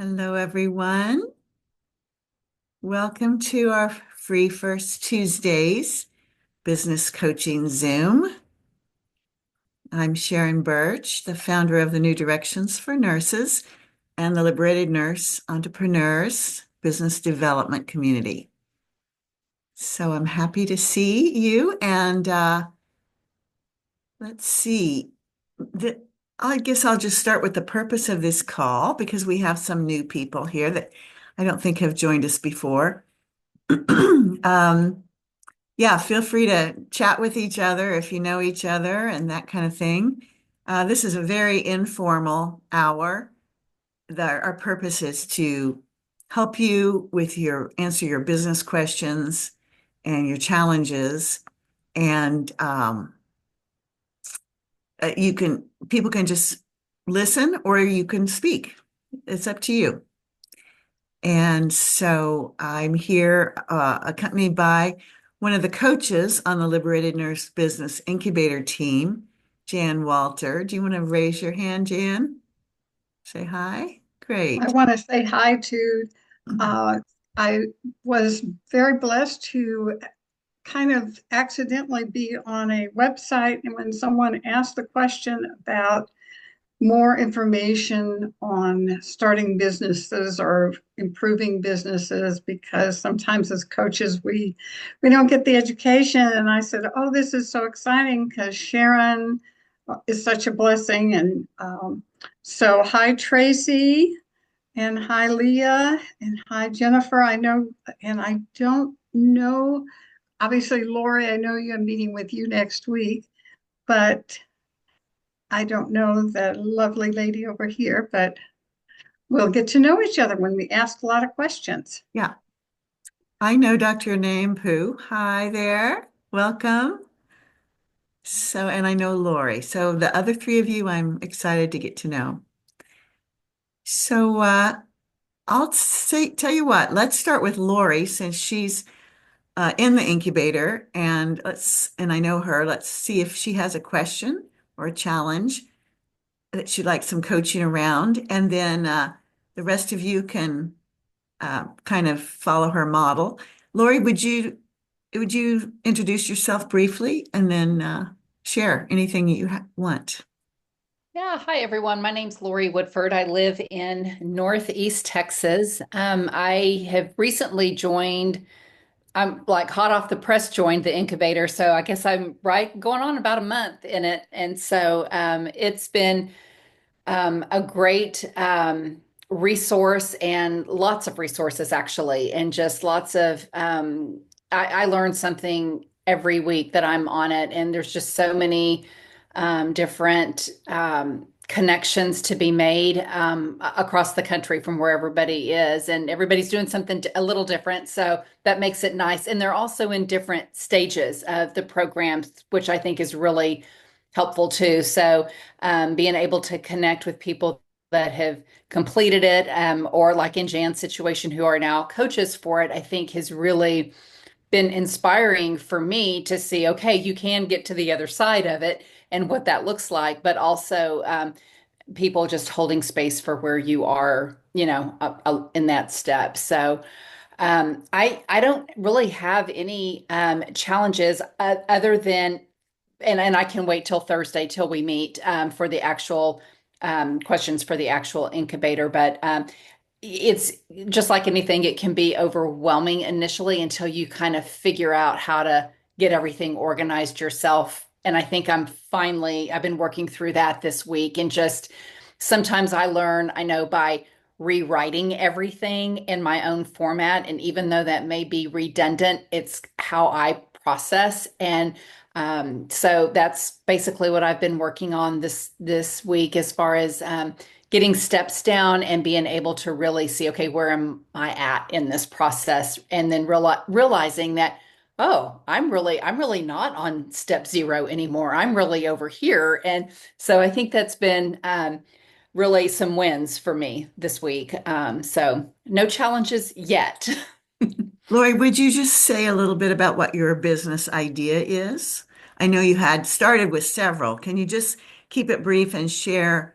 Hello, everyone. Welcome to our free First Tuesdays business coaching Zoom. I'm Sharon Burch, the founder of the New Directions for Nurses and the Liberated Nurse Entrepreneurs Business Development Community. So I'm happy to see you. And let's see. I guess I'll just start with the purpose of this call because we have some new people here that I don't think have joined us before. Um, yeah, feel free to chat with each other if you know each other and that kind of thing. This is a very informal hour. Our purpose is to help you with answer your business questions and your challenges. And people can just listen or you can speak. It's up to you. And so I'm here accompanied by one of the coaches on the Liberated Nurse Business Incubator team, Jan Walter. Do you want to raise your hand, Jan? Say hi. I Great. want to say hi to, uh, I was very blessed to kind of accidentally be on a website. And when someone asked the question about more information on starting businesses or improving businesses, because sometimes as coaches, we don't get the education. And I said, oh, this is so exciting because Sharon is such a blessing. And so hi, Tracy. And hi, Leah. And hi, Jennifer. I know, and I don't know, obviously, Lori, I know you. I'm meeting with you next week, but I don't know that lovely lady over here, but we'll get to know each other when we ask a lot of questions. Yeah, I know Dr. Nyempu. Hi there. Welcome. So, and I know Lori. So the other three of you, I'm excited to get to know. So tell you what, let's start with Lori since she's in the incubator, and I know her. Let's see if she has a question or a challenge that she'd like some coaching around, and then the rest of you can kind of follow her model. Lori, would you introduce yourself briefly and then share anything you want? Yeah, hi everyone. My name's Lori Woodford. I live in Northeast Texas. I have recently joined, I'm like hot off the press joined the incubator. So I guess I'm right going on about a month in it. And so it's been a great resource and lots of resources actually, and just lots of, I learn something every week that I'm on it. And there's just so many different connections to be made across the country from where everybody is. And everybody's doing something a little different. So that makes it nice. And they're also in different stages of the programs, which I think is really helpful too. So being able to connect with people that have completed it, or like in Jan's situation, who are now coaches for it, I think has really been inspiring for me to see, okay, you can get to the other side of it and what that looks like, but also people just holding space for where you are, in that step. So I don't really have any challenges other than, and I can wait till Thursday till we meet for the actual questions for the actual incubator. But it's just like anything, it can be overwhelming initially until you kind of figure out how to get everything organized yourself. And I think I've been working through that this week. And just sometimes I know by rewriting everything in my own format. And even though that may be redundant, it's how I process. And so that's basically what I've been working on this week as far as getting steps down and being able to really see, okay, where am I at in this process? And then realizing that, oh, I'm really not on step zero anymore. I'm really over here. And so I think that's been really some wins for me this week. So no challenges yet. Lori, would you just say a little bit about what your business idea is? I know you had started with several. Can you just keep it brief and share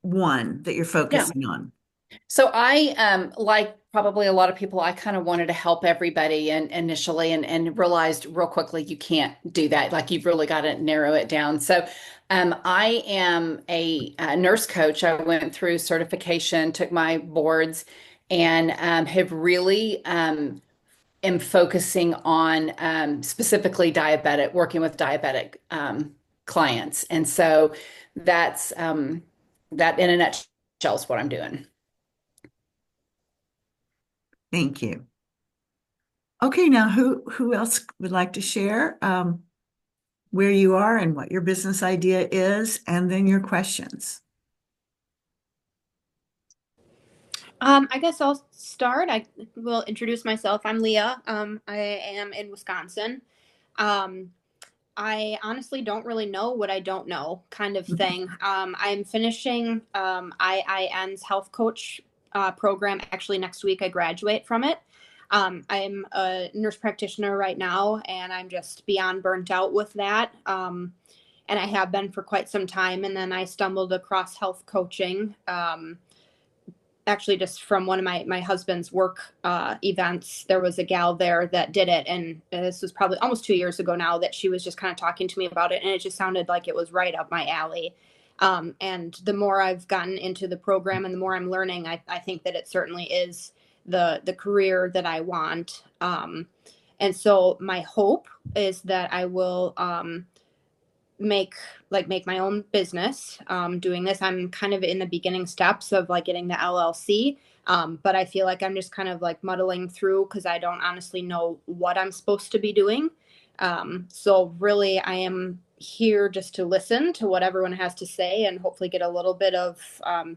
one that you're Yeah. focusing on? So I like probably a lot of people, I kind of wanted to help everybody and initially and realized real quickly you can't do that. Like you've really got to narrow it down. So I am a nurse coach. I went through certification, took my boards, and have really am focusing on specifically diabetic, working with diabetic clients. And so that's that in a nutshell is what I'm doing. Thank you. Okay, now who else would like to share where you are and what your business idea is, and then your questions? I guess I'll start. I will introduce myself. I'm Leah. I am in Wisconsin. Um, I honestly don't really know what I don't know, kind of thing. I'm finishing IIN's health coach program. Actually, next week I graduate from it. I'm a nurse practitioner right now, and I'm just beyond burnt out with that. And I have been for quite some time. And then I stumbled across health coaching. Actually, just from one of my husband's work events, there was a gal there that did it, and this was probably almost 2 years ago now, that she was just kind of talking to me about it, and it just sounded like it was right up my alley. And the more I've gotten into the program and the more I'm learning, I think that it certainly is the career that I want. And so my hope is that I will make my own business doing this. I'm kind of in the beginning steps of like getting the LLC, but I feel like I'm just kind of like muddling through because I don't honestly know what I'm supposed to be doing. So really I am here just to listen to what everyone has to say and hopefully get a little bit of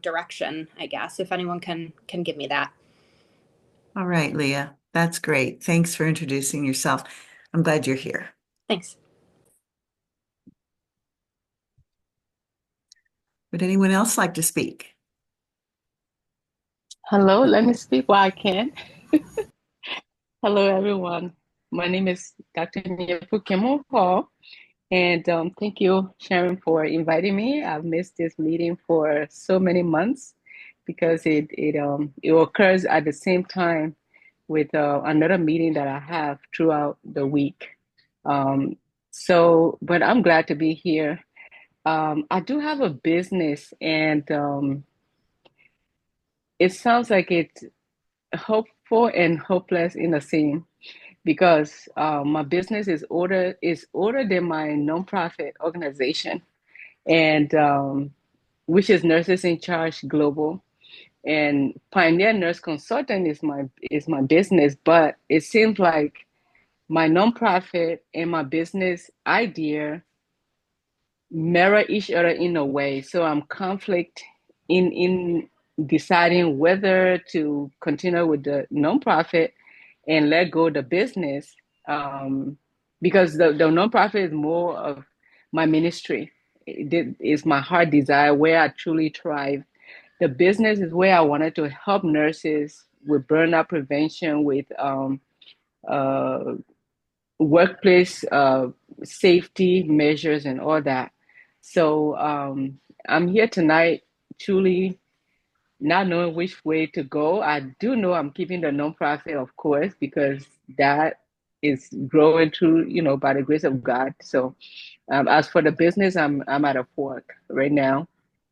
direction, I guess, if anyone can give me that. All right, Leah, that's great. Thanks for introducing yourself. I'm glad you're here. Thanks. Would anyone else like to speak? Hello, let me speak while I can. Hello, everyone. My name is Dr. Nyempu Hall, and thank you, Sharon, for inviting me. I've missed this meeting for so many months because it occurs at the same time with another meeting that I have throughout the week. Um, but I'm glad to be here. I do have a business, and it sounds like it's hopeful and hopeless in the same because my business is older than my nonprofit organization, and which is Nurses in Charge Global. And Pioneer Nurse Consultant is my business, but it seems like my nonprofit and my business idea mirror each other in a way. So I'm conflict in deciding whether to continue with the nonprofit and let go the business, because the nonprofit is more of my ministry. It is my heart desire where I truly thrive. The business is where I wanted to help nurses with burnout prevention, with uh, workplace safety measures and all that. So I'm here tonight truly not knowing which way to go. I do know I'm keeping the nonprofit, of course, because that is growing through, by the grace of God. So as for the business, I'm at a fork right now.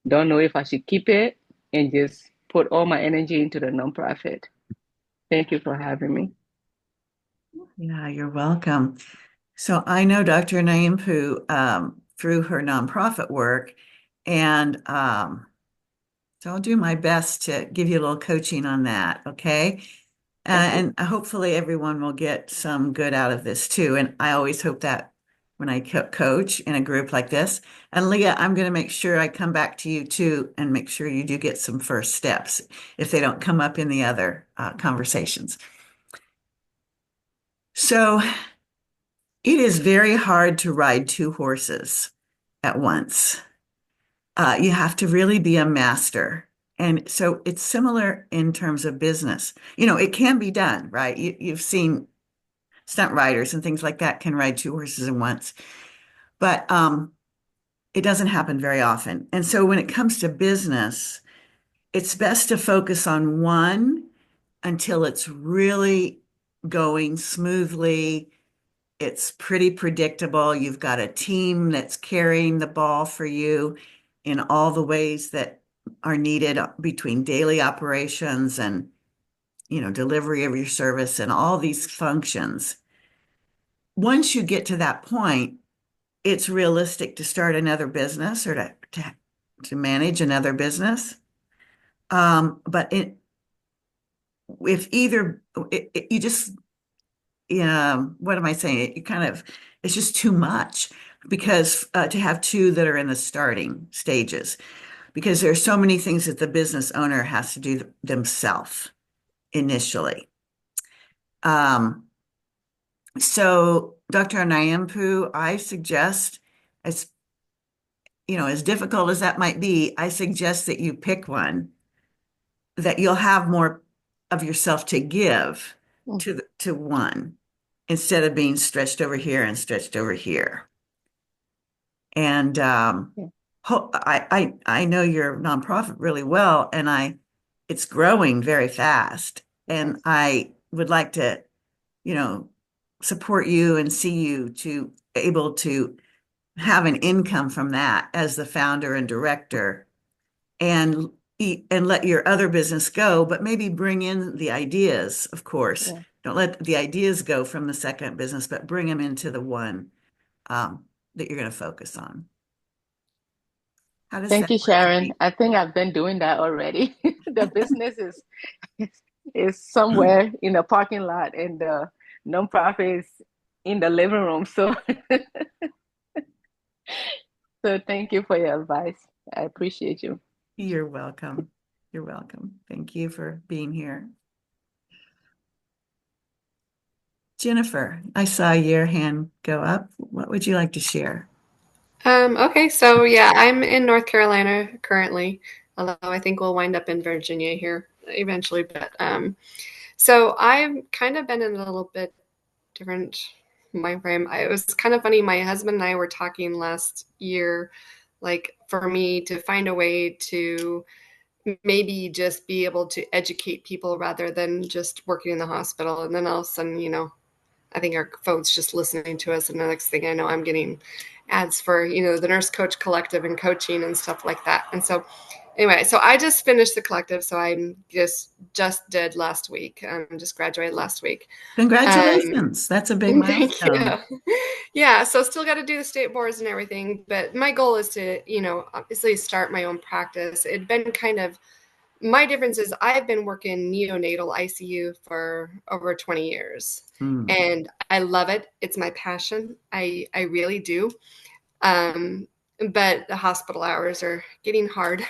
Don't know if I should keep it and just put all my energy into the nonprofit. Thank you for having me. Yeah, you're welcome. So I know Dr. Nyempu through her nonprofit work, and so I'll do my best to give you a little coaching on that, okay? Okay. And hopefully everyone will get some good out of this too. And I always hope that when I coach in a group like this. And Leah, I'm going to make sure I come back to you too and make sure you do get some first steps if they don't come up in the other conversations. So it is very hard to ride two horses at once. You have to really be a master. And so it's similar in terms of business. It can be done, right? You've seen stunt riders and things like that can ride two horses at once, but it doesn't happen very often. And so when it comes to business, it's best to focus on one until it's really going smoothly. It's pretty predictable. You've got a team that's carrying the ball for you in all the ways that are needed between daily operations and, delivery of your service and all these functions. Once you get to that point, it's realistic to start another business or to manage another business. But if either you just what am I saying? It's just too much because to have two that are in the starting stages, because there are so many things that the business owner has to do themselves initially. So Dr. Nyempu, I suggest, as as difficult as that might be, I suggest that you pick one that you'll have more of yourself to give to one instead of being stretched over here and stretched over here. And I know your nonprofit really well, and it's growing very fast. And I would like to, support you and see you to able to have an income from that as the founder and director, and let your other business go, but maybe bring in the ideas, of course. Yeah. Don't let the ideas go from the second business, but bring them into the one that you're going to focus on. How does Thank that you, work for Sharon. you? I think I've been doing that already. The business is somewhere in the parking lot, and the nonprofit is in the living room. So, so thank you for your advice. I appreciate you. You're welcome. You're welcome. Thank you for being here. Jennifer, I saw your hand go up. What would you like to share? Okay, so yeah, I'm in North Carolina currently, although I think we'll wind up in Virginia here eventually. But so I've kind of been in a little bit different mind frame. It was kind of funny. My husband and I were talking last year, like for me to find a way to maybe just be able to educate people rather than just working in the hospital. And then all of a sudden, I think our phone's just listening to us. And the next thing I know, I'm getting ads for, the Nurse Coach Collective and coaching and stuff like that. And so anyway, so I just finished the collective. So I'm just did last week. Just graduated last week. Congratulations. That's a big Thank milestone. you. Yeah. So still got to do the state boards and everything. But my goal is to, obviously start my own practice. It'd been kind of, my difference is I've been working neonatal ICU for over 20 years and I love it. It's my passion. I really do. But the hospital hours are getting hard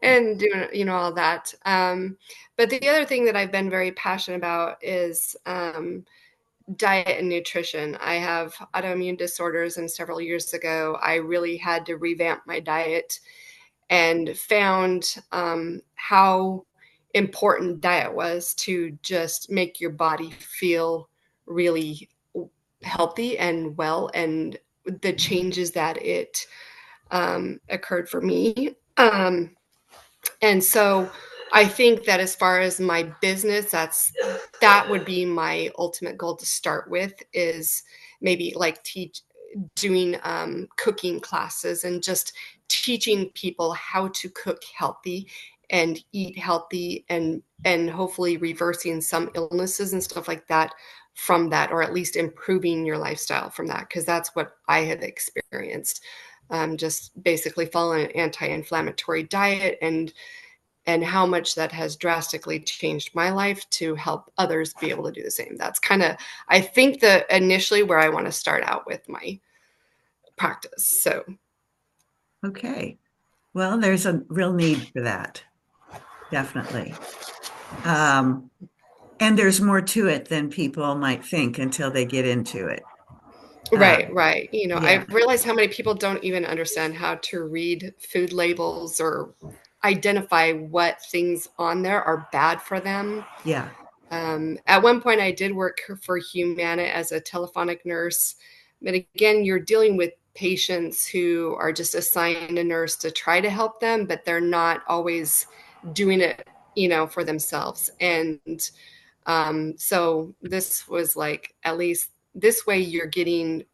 and doing, all that. But the other thing that I've been very passionate about is diet and nutrition. I have autoimmune disorders, and several years ago, I really had to revamp my diet and found how important diet was to just make your body feel really healthy and well, and the changes that it occurred for me. And so I think that as far as my business, that would be my ultimate goal to start with, is maybe like doing cooking classes and just teaching people how to cook healthy and eat healthy, and hopefully reversing some illnesses and stuff like that from that, or at least improving your lifestyle from that, because that's what I had experienced. Just basically following an anti-inflammatory diet, and how much that has drastically changed my life to help others be able to do the same. That's kind of, I think, the initially where I want to start out with my practice. So. Okay. Well, there's a real need for that. Definitely. And there's more to it than people might think until they get into it. Right. Yeah. I realize how many people don't even understand how to read food labels or identify what things on there are bad for them. Yeah. At one point, I did work for Humana as a telephonic nurse. But again, you're dealing with patients who are just assigned a nurse to try to help them, but they're not always doing it, for themselves. And so this was like, at least this way you're getting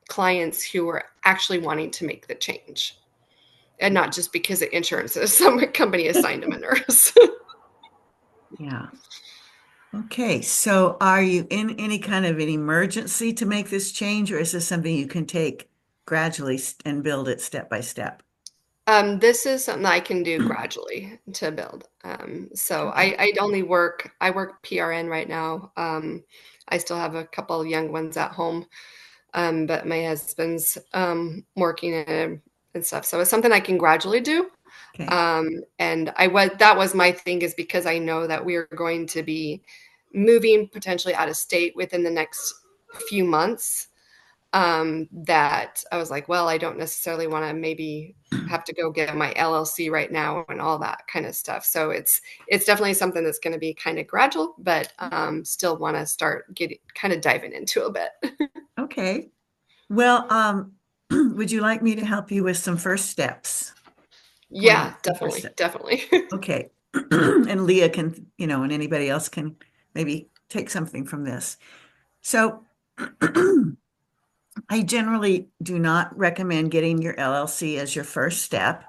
clients who are actually wanting to make the change, and not just because of insurance, some company assigned them a nurse. Yeah. Okay, so are you in any kind of an emergency to make this change, or is this something you can take gradually and build it step by step? This is something I can do gradually to build. So Okay. I work PRN right now. I still have a couple of young ones at home, but my husband's working and stuff. So it's something I can gradually do. Okay. And that was my thing, is because I know that we are going to be moving potentially out of state within the next few months. That I was like, well, I don't necessarily want to maybe have to go get my LLC right now and all that kind of stuff. So it's definitely something that's going to be kind of gradual, but still want to start kind of diving into a bit. Okay. Well, would you like me to help you with some first steps? Yeah, Some first steps? definitely. Okay. And Leah can, and anybody else can maybe take something from this. So I generally do not recommend getting your LLC as your first step.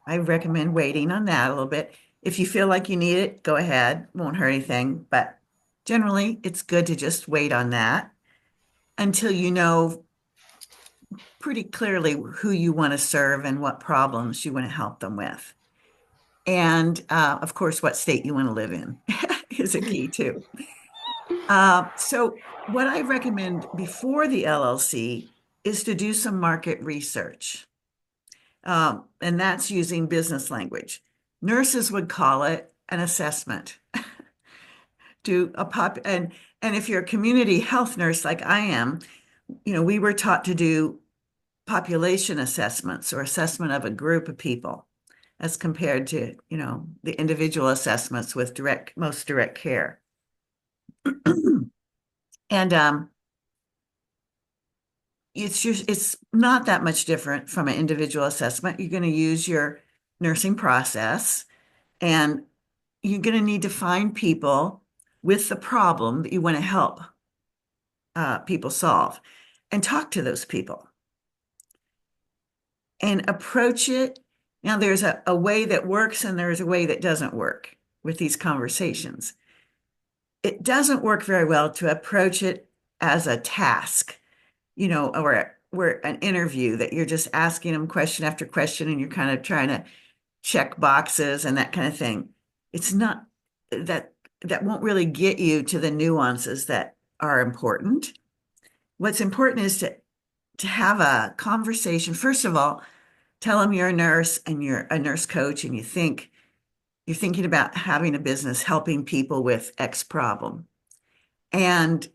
I recommend waiting on that a little bit. If you feel like you need it, go ahead. Won't hurt anything. But generally, it's good to just wait on that until you know pretty clearly who you want to serve and what problems you want to help them with. And of course, what state you want to live in is a key too. So what I recommend before the LLC is to do some market research. And that's using business language. Nurses would call it an assessment. And if you're a community health nurse like I am, we were taught to do population assessments or assessment of a group of people as compared to, the individual assessments with most direct care. And it's not that much different from an individual assessment. You're going to use your nursing process, and you're going to need to find people with the problem that you want to help people solve, and talk to those people and approach it. Now, there's a way that works and there's a way that doesn't work with these conversations. It doesn't work very well to approach it as a task, or an interview that you're just asking them question after question and you're kind of trying to check boxes and that kind of thing. It's not that won't really get you to the nuances that are important. What's important is to have a conversation. First of all, tell them you're a nurse and you're a nurse coach and you're thinking about having a business helping people with X problem. And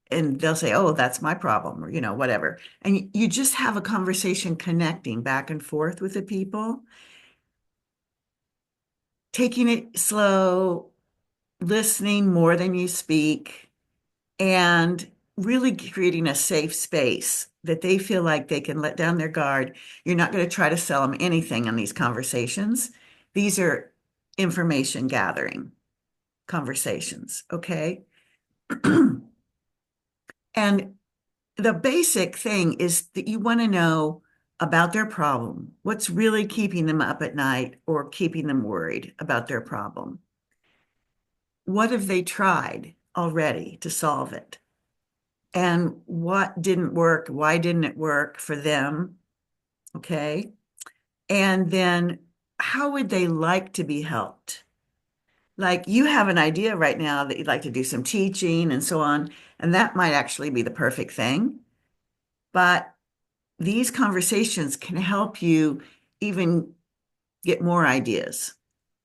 they'll say, oh, that's my problem, or, whatever. And you just have a conversation connecting back and forth with the people, taking it slow, listening more than you speak, and really creating a safe space that they feel like they can let down their guard. You're not going to try to sell them anything on these conversations. These are information gathering conversations, okay? And the basic thing is that you want to know about their problem, what's really keeping them up at night or keeping them worried about their problem. What have they tried already to solve it? And what didn't work? Why didn't it work for them? Okay. And then how would they like to be helped? Like, you have an idea right now that you'd like to do some teaching and so on, and that might actually be the perfect thing. But these conversations can help you even get more ideas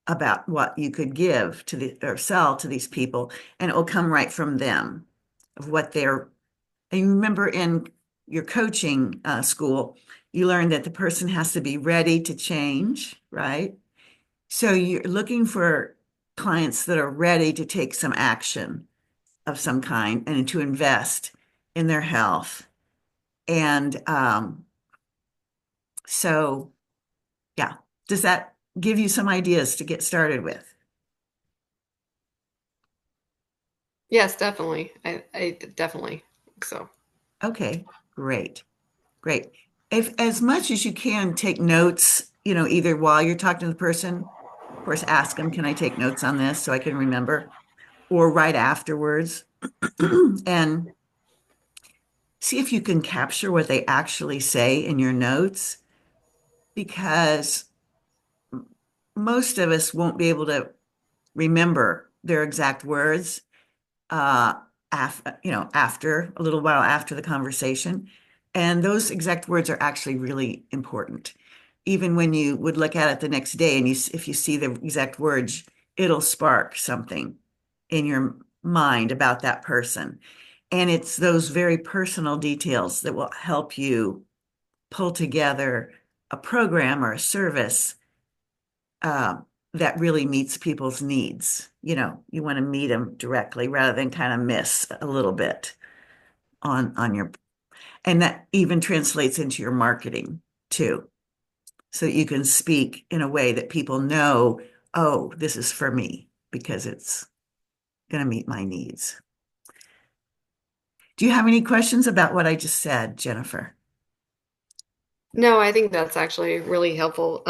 about what you could give or sell to these people, and it will come right from them of what they're. And you remember in your coaching school, you learned that the person has to be ready to change, right? So you're looking for clients that are ready to take some action of some kind and to invest in their health And so, yeah, does that give you some ideas to get started with? Yes, definitely. I definitely think so. Okay, great, great. If as much as you can, take notes, either while you're talking to the person, of course, ask them, can I take notes on this so I can remember, or right afterwards, and see if you can capture what they actually say in your notes, because most of us won't be able to remember their exact words uh after a little while after the conversation. And those exact words are actually really important. Even when you would look at it the next day and if you see the exact words, it'll spark something in your mind about that person. And it's those very personal details that will help you pull together a program or a service uh, that really meets people's needs. You want to meet them directly rather than kind of miss a little bit on your, and that even translates into your marketing too, so that you can speak in a way that people know, oh, this is for me because it's going to meet my needs. Do you have any questions about what I just said, Jennifer? No, I think that's actually really helpful.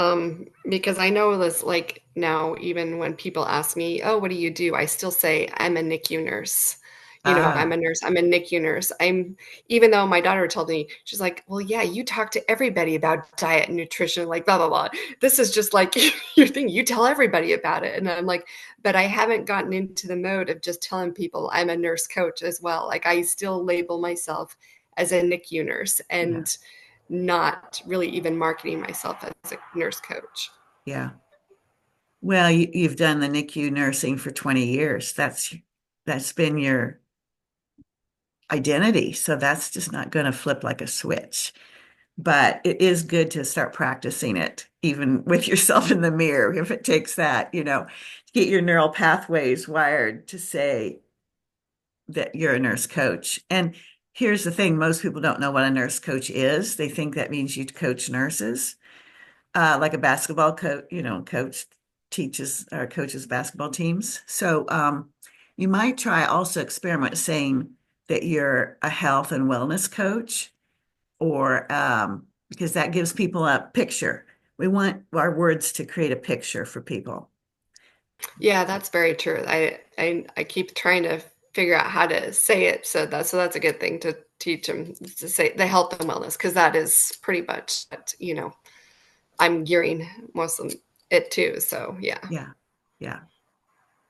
Because I know this, like now, even when people ask me, "Oh, what do you do?" I still say I'm a NICU nurse. I'm Ah, a nurse. I'm a NICU nurse. Even though my daughter told me, she's like, "Well, yeah, you talk to everybody about diet and nutrition, like blah blah blah. This is just like your thing. You tell everybody about it." And I'm like, but I haven't gotten into the mode of just telling people I'm a nurse coach as well. Like I still label myself as a NICU nurse, yeah, and not really even marketing myself as a nurse coach. yeah. Well, you've done the NICU nursing for 20 years. That's been your identity. So that's just not going to flip like a switch. But it is good to start practicing it, even with yourself in the mirror, if it takes that, to get your neural pathways wired to say that you're a nurse coach. And here's the thing, most people don't know what a nurse coach is. They think that means you coach nurses, like a basketball coach, coach teaches or coaches basketball teams. So you might try also experiment saying that you're a health and wellness coach, or because that gives people a picture. We want our words to create a picture for people. Yeah, that's very true. I keep trying to figure out how to say it, so that's a good thing to teach them, to say the health and wellness, because that is pretty much what, I'm gearing most of it to. So yeah. Yeah, yeah.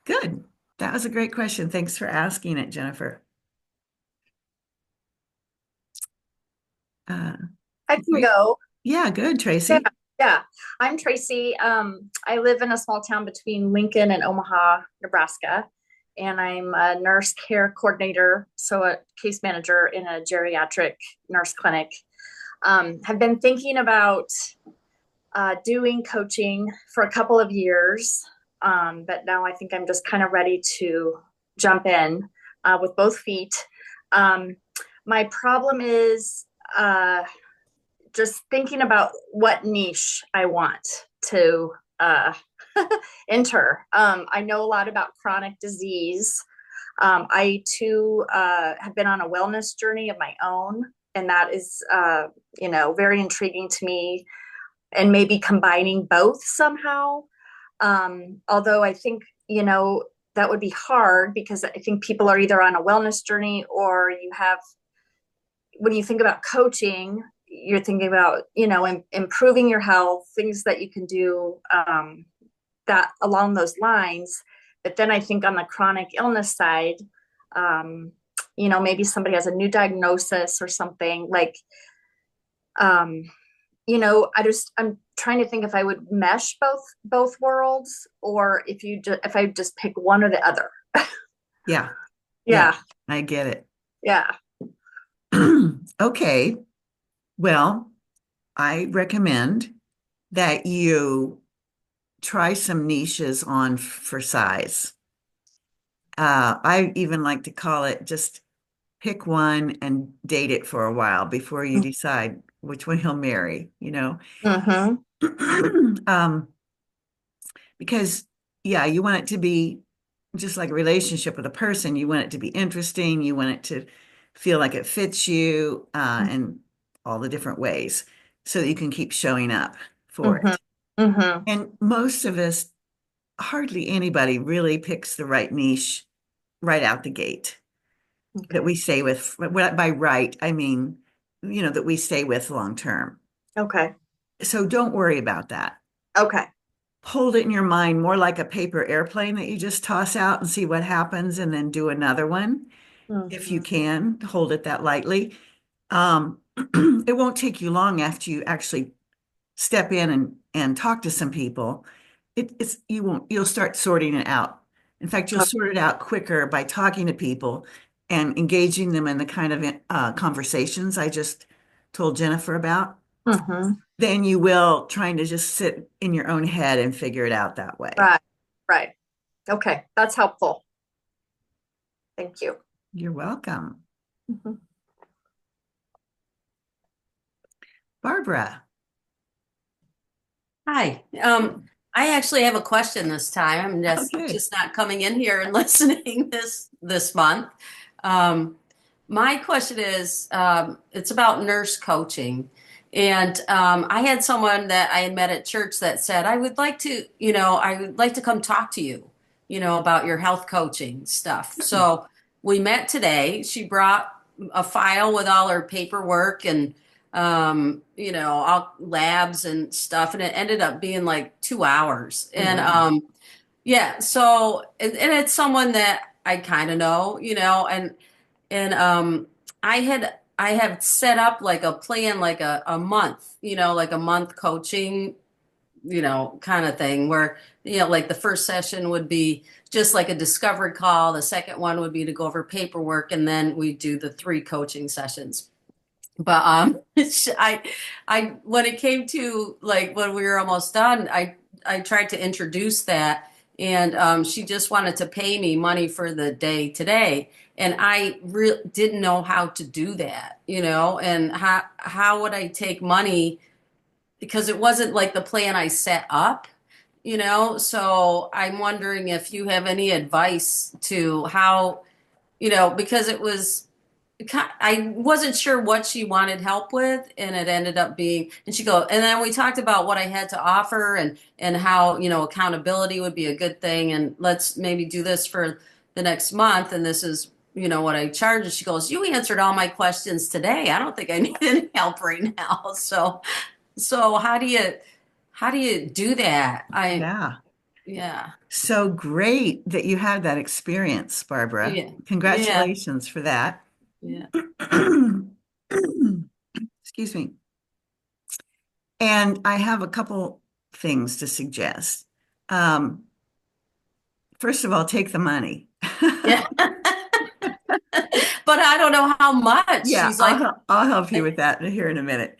Good. That was a great question. Thanks for asking it, Jennifer. Uh, I can go. yeah, good, Yeah, Tracy. yeah. I'm Tracy. I live in a small town between Lincoln and Omaha, Nebraska, and I'm a nurse care coordinator, so a case manager in a geriatric nurse clinic. Have been thinking about doing coaching for a couple of years, but now I think I'm just kind of ready to jump in with both feet. Um, my problem is just thinking about what niche I want to enter. I know a lot about chronic disease. I too have been on a wellness journey of my own, and that is, very intriguing to me. And maybe combining both somehow. Although I think, that would be hard because I think people are either on a wellness journey or when you think about coaching, you're thinking about, improving your health, things that you can do that along those lines. But then I think on the chronic illness side, maybe somebody has a new diagnosis or something like, um, I'm trying to think if I would mesh both worlds, or if I just pick one or the other. Yeah, yeah, Yeah, I get it. yeah. Okay. Well, I recommend that you try some niches on for size. I even like to call it just pick one and date it for a while before you decide which one he'll marry, you know? Um, because yeah, you want it to be just like a relationship with a person. You want it to be interesting. You want it to feel like it fits you, in all the different ways so that you can keep showing up for it. And most of us, hardly anybody really picks the right niche right out the gate that we stay with. By right, I mean, that we stay with long term. Okay. So don't worry about that. Okay. Hold it in your mind more like a paper airplane that you just toss out and see what happens and then do another one. If you can, hold it that lightly. It won't take you long after you actually step in and talk to some people. You'll start sorting it out. In fact, you'll sort it out quicker by talking to people and engaging them in the kind of conversations I just told Jennifer about than you will trying to just sit in your own head and figure it out that way. Right. Right. Okay. That's helpful. Thank you. You're welcome. Barbara. Hi. I actually have a question this time. I'm just not coming in here and listening this month. My question is, it's about nurse coaching. And I had someone that I had met at church that said, I would like to come talk to you, about your health coaching stuff. So we met today. She brought a file with all her paperwork and all labs and stuff, and it ended up being like 2 hours. And yeah, so and it's someone that I kind of know, and I have set up like a plan, like a month, like a month coaching, kind of thing where, like the first session would be just like a discovery call. The second one would be to go over paperwork, and then we do the 3 coaching sessions. But I when it came to like when we were almost done, I tried to introduce that, and she just wanted to pay me money for the day today, and I didn't know how to do that, and how would I take money because it wasn't like the plan I set up, So I'm wondering if you have any advice to how, because I wasn't sure what she wanted help with, and it ended up being, and then we talked about what I had to offer and how, accountability would be a good thing. And let's maybe do this for the next month. And this is, what I charge. And she goes, you answered all my questions today. I don't think I need any help right now. So how do you do that? Yeah. So great that you had that experience, Barbara. Yeah. Congratulations for that. Yeah. Excuse me. And I have a couple things to suggest. First of all, take the money. Yeah. But I don't know how much. Yeah, she's like, I'll help you with that here in a minute.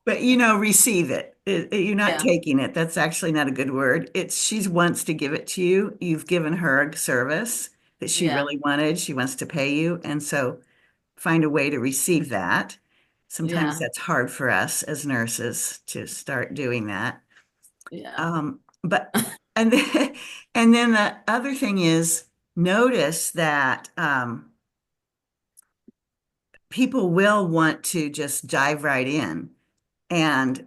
But receive it. You're not taking it. That's actually not a good word. She wants to give it to you. You've given her a service that she really wanted. She wants to pay you. And so find a way to receive that. Sometimes that's hard for us as nurses to start doing that. Yeah. But and then the other thing is notice that people will want to just dive right in and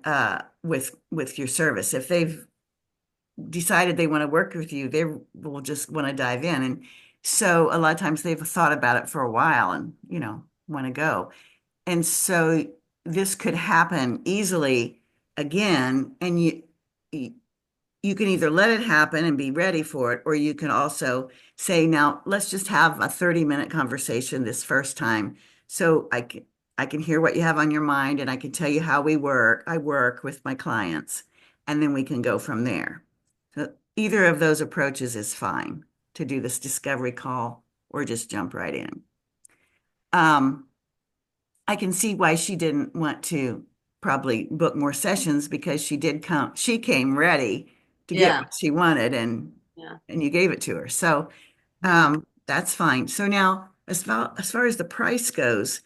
with your service. If they've decided they want to work with you, they will just want to dive in. And so a lot of times they've thought about it for a while and, want to go. And so this could happen easily again. And you can either let it happen and be ready for it, or you can also say, now let's just have a 30-minute conversation this first time. So I can hear what you have on your mind, and I can tell you how I work with my clients, and then we can go from there. So either of those approaches is fine to do this discovery call or just jump right in. I can see why she didn't want to probably book more sessions because she came ready to get what she wanted and you gave it to her. So that's fine. So now as far as the price goes,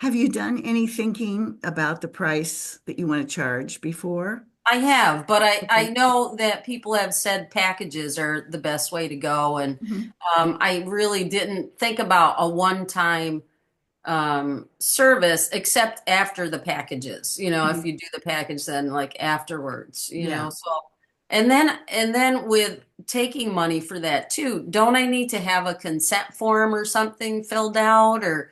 have you done any thinking about the price that you want to charge before? I have, but I Okay. know that people have said packages are the best way to go. And Mhm. I really didn't think about a one-time service except after the packages. If Mhm. you do the package, then like afterwards, Yeah. so and then with taking money for that too, don't I need to have a consent form or something filled out or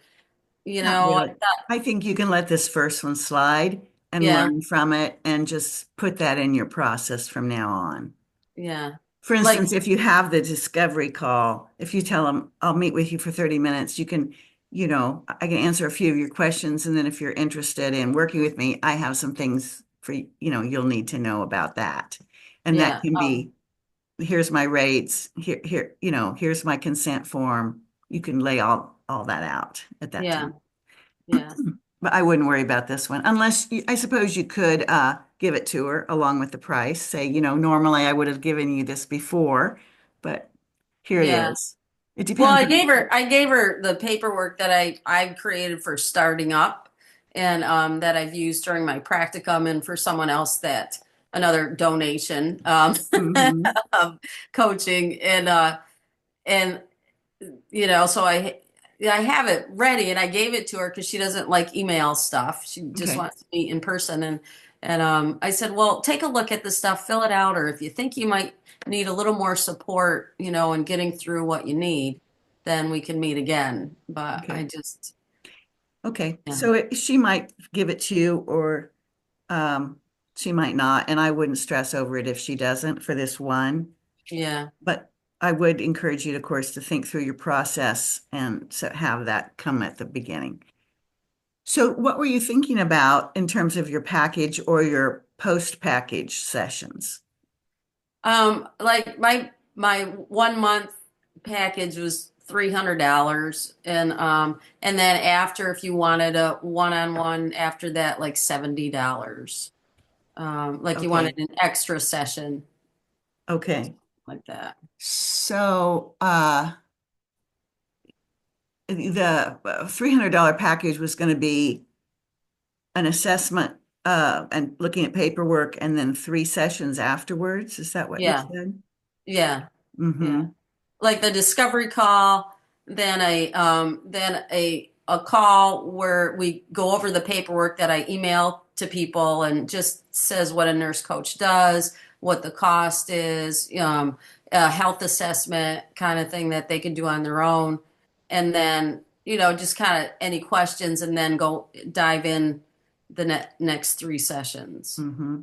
Not I really. thought, I think you can let this first one slide and yeah, learn from it and just put that in your process from now on. yeah, For like, instance, if you have the discovery call, if you tell them, I'll meet with you for 30 minutes, you can, I can answer a few of your questions. And then if you're interested in working with me, I have some things for, you'll need to know about that. And that yeah, can be, here's my rates, here's my consent form. You can lay all that out at that yeah, time. yeah, But I wouldn't worry about this one unless I suppose you could give it to her along with the price. Say, normally I would have given you this before, but here it yeah. is. It Well, depends on, I gave her the paperwork that I created for starting up and that I've used during my practicum and for someone else that another donation Mhm. of coaching and so I have it ready and I gave it to her because she doesn't like email stuff. She just Okay. wants to meet in person and I said, well, take a look at the stuff, fill it out, or if you think you might need a little more support, in getting through what you need, then we can meet again. But I Okay. just, Okay. yeah, So she might give it to you or um, she might not. And I wouldn't stress over it if she doesn't for this one. yeah. But I would encourage you, of course, to think through your process and so have that come at the beginning. So, what were you thinking about in terms of your package or your post-package sessions? Like my 1 month package was $300 and then after if you wanted a one-on-one after that like $70. Like you wanted Okay. an extra session Okay. like that. So, the $300 package was going to be an assessment and looking at paperwork and then 3 sessions afterwards. Is that what you Yeah, said? yeah, yeah. Mm-hmm. Like the discovery call, then a call where we go over the paperwork that I email to people and just says what a nurse coach does, what the cost is, a health assessment kind of thing that they can do on their own, and then just kind of any questions, and then go dive in the next 3 sessions. Mm-hmm.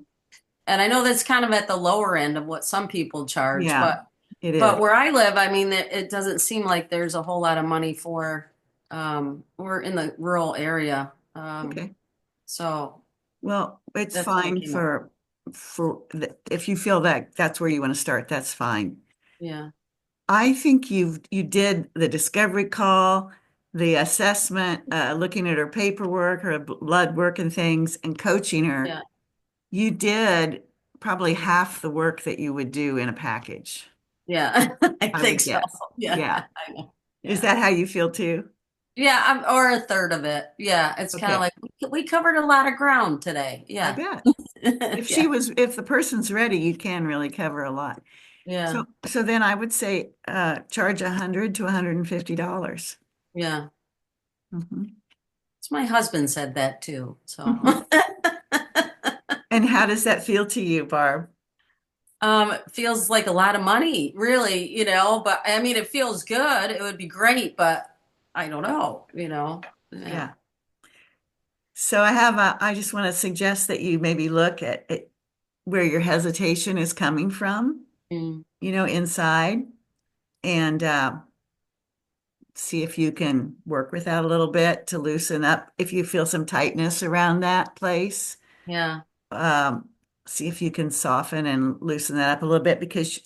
And I know that's kind of at the lower end of what some people charge, Yeah, but it but is. where I live, I mean, it doesn't seem like there's a whole lot of money for, we're in the rural area. Okay. So Well, it's that's what I fine came up with. if you feel that that's where you want to start, that's fine. Yeah. I think you did the discovery call, the assessment, looking at her paperwork, her blood work and things, and coaching her. Yeah. You did probably half the work that you would do in a package, Yeah. I I think would so. guess. Yeah. Yeah. I know. Is Yeah. that how you feel too? Yeah. Or a third of it. Yeah. It's kind of Okay, like we covered a lot of ground today. I Yeah. bet. Yeah. If the person's ready, you can really cover a lot. Yeah. So then I would say charge $100 to $150. Yeah. Mhm. It's my husband said that too. So And how does that feel to you, Barb? it feels like a lot of money, really, but I mean, it feels good. It would be great, but I don't know. Yeah. Yeah. So I just want to suggest that you maybe look at where your hesitation is coming from, Mm, inside, and see if you can work with that a little bit to loosen up. If you feel some tightness around that place, yeah. um, see if you can soften and loosen that up a little bit because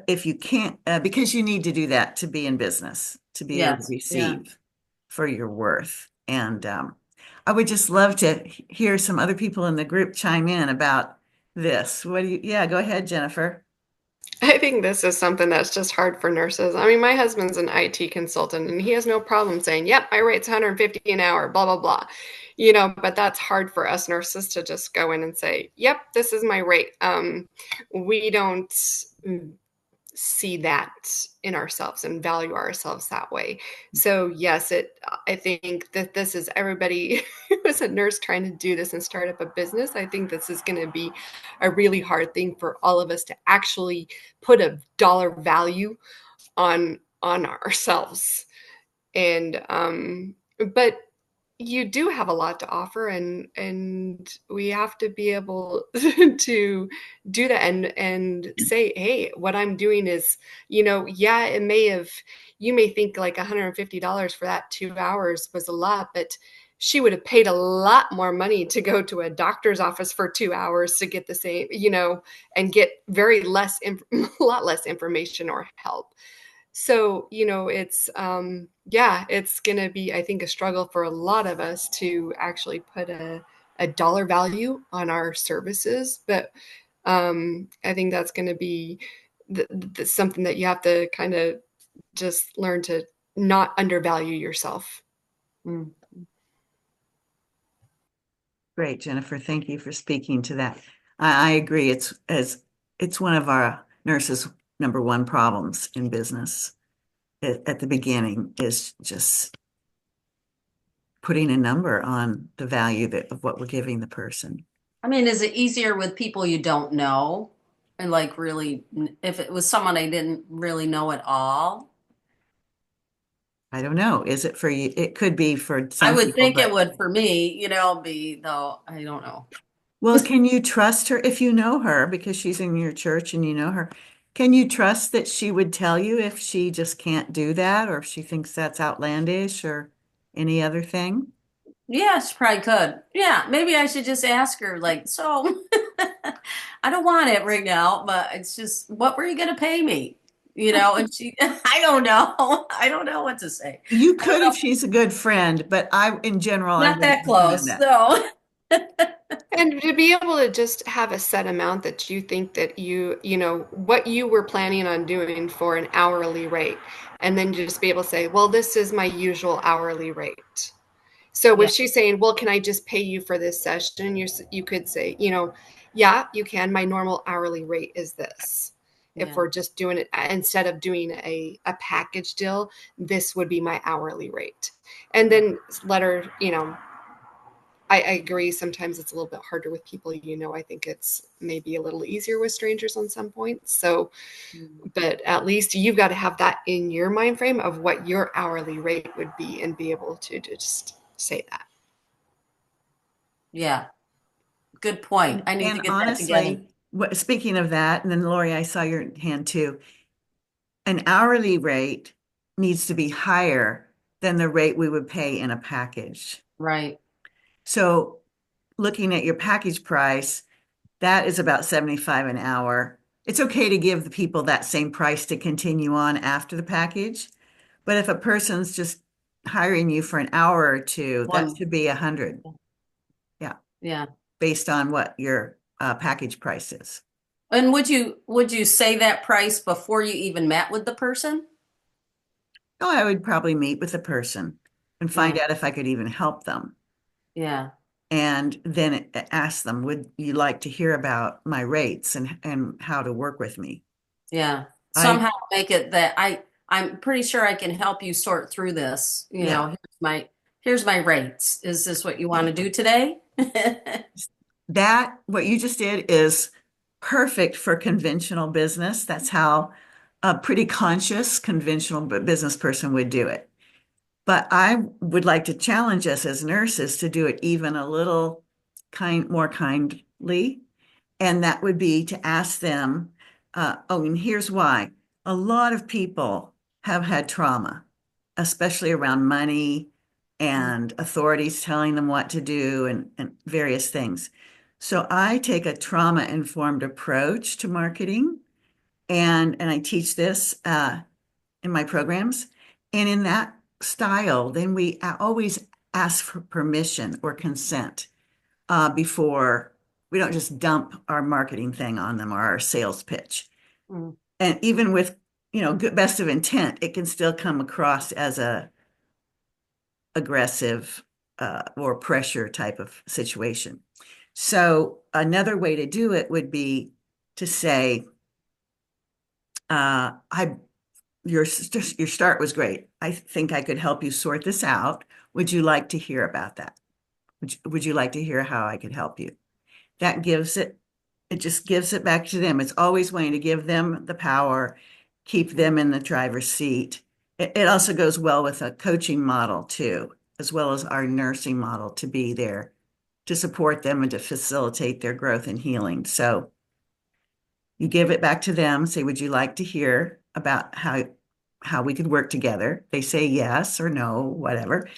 if you can't, because you need to do that to be in business, to be able to Yes. Yeah. receive for your worth. And I would just love to hear some other people in the group chime in about this. Yeah, go ahead, Jennifer. I think this is something that's just hard for nurses. I mean, my husband's an IT consultant and he has no problem saying, yep, my rate's 150 an hour, blah, blah, blah. But that's hard for us nurses to just go in and say, yep, this is my rate. We don't see that in ourselves and value ourselves that way. So yes, I think that this is everybody who is a nurse trying to do this and start up a business. I think this is going to be a really hard thing for all of us to actually put a dollar value on ourselves. And but you do have a lot to offer, and we have to be able to do that and say, hey, what I'm doing is, yeah, you may think like $150 for that 2 hours was a lot, but she would have paid a lot more money to go to a doctor's office for 2 hours to get the same, and get a lot less information or help. So, it's, it's going to be, I think, a struggle for a lot of us to actually put a dollar value on our services. But I think that's going to be something that you have to kind of just learn to not undervalue yourself. Mm. Great, Jennifer. Thank you for speaking to that. I agree. It's one of our nurses' number one problems in business at the beginning is just putting a number on the value of what we're giving the person. I mean, is it easier with people you don't know? And like really, if it was someone I didn't really know at all? I don't know. Is it for you? It could be for some I would people, think it but would for me, though I don't know. well, can you trust her if you know her because she's in your church and you know her? Can you trust that she would tell you if she just can't do that or if she thinks that's outlandish or any other thing? Yeah, she probably could. Yeah, maybe I should just ask her, like, so I don't want it right now, but it's just, what were you going to pay me? And she, I don't know. I don't know what to say. You I don't could know. if she's a good friend, but in general, I Not wouldn't that recommend close. that. So, And to be able to just have a set amount that you think that what you were planning on doing for an hourly rate, and then just be able to say, well, this is my usual hourly rate. So yeah, if she's saying, well, can I just pay you for this session? You could say, yeah, you can. My normal hourly rate is this. If yeah. we're just doing it, instead of doing a package deal, this would be my hourly rate. And then let her, I agree. Sometimes it's a little bit harder with people, I think it's maybe a little easier with strangers on some points. So, but at least you've got to have that in your mind frame of what your hourly rate would be and be able to just say that. Yeah. Good point. I need to And get that together. honestly, speaking of that, and then Lori, I saw your hand too. An hourly rate needs to be higher than the rate we would pay in a package. Right. So looking at your package price, that is about 75 an hour. It's okay to give the people that same price to continue on after the package. But if a person's just hiring you for an hour or two, that One. should be 100. Yeah, Yeah. based on what your package price is. And would you say that price before you even met with the person? Oh, I would probably meet with the person and find Yeah. out if I could even help them. Yeah. And then ask them, would you like to hear about my rates and how to work with me? Yeah. I, Somehow make it that I'm pretty sure I can help you sort through this. yeah, Here's my rates. Is this what you want to do today? what you just did is perfect for conventional business. That's how a pretty conscious conventional business person would do it. But I would like to challenge us as nurses to do it even a little more kindly. And that would be to ask them, and here's why. A lot of people have had trauma, especially around money and authorities telling them what to do and various things. So I take a trauma-informed approach to marketing, and I teach this in my programs. And in that style, then we always ask for permission or consent before we don't just dump our marketing thing on them or our sales pitch. Mm. and even with, good best of intent, it can still come across as a aggressive or pressure type of situation. So another way to do it would be to say, your start was great. I think I could help you sort this out. Would you like to hear about that? Would you like to hear how I could help you? That it just gives it back to them. It's always wanting to give them the power, keep them in the driver's seat. It also goes well with a coaching model too, as well as our nursing model, to be there to support them and to facilitate their growth and healing. So you give it back to them, say, would you like to hear about how we could work together? They say yes or no, whatever,